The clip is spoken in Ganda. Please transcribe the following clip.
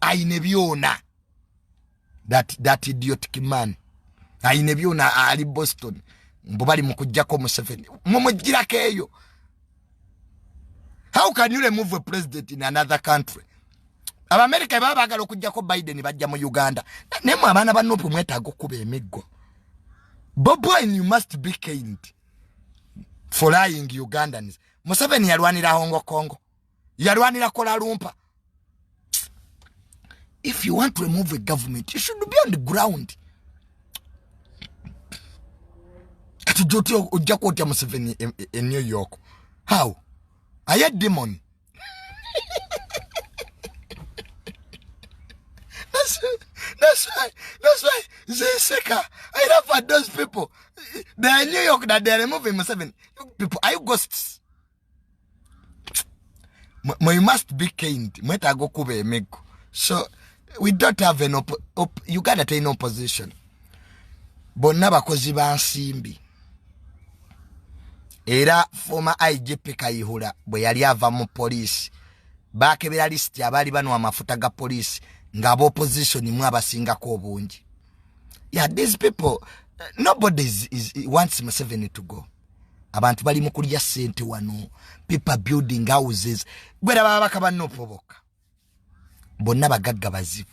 aine byona. That idiotic man. Aine byona ali Boston. Mbubali mu kujjako Museveni. Mumugira keyo. How can you remove a president in another country? America baba bagala okujjako Biden bajja mu Uganda. Nemu abana banopo mwetago kuba emiggo. Boboy, you must be kind for lying Ugandans. Museveni yalwanira Hongo Kongo. Yalwanira Kuala Lumpur. If you want to remove a government, you should be on the ground. Katujoti ojako tia Museveni in New York. How? I had demon. That's why Zeyseka. I love for those people. They're in New York that they're removing Museveni. People, are you ghosts? You must be kind. So we don't have an you gotta take no opposition. Bonna bakozi bansimbi. Era former IGP Kayihura bwe yali ava mu police. Bakebera list abali bano amafuta ga police ngabo opposition mu abasingako obungi. Yeah, these people, nobody wants Museveni to go. Abantu bali mu kulya sente wano, people building houses. Gwera baba bakaba no poboka. Bonna bagagga bazibu.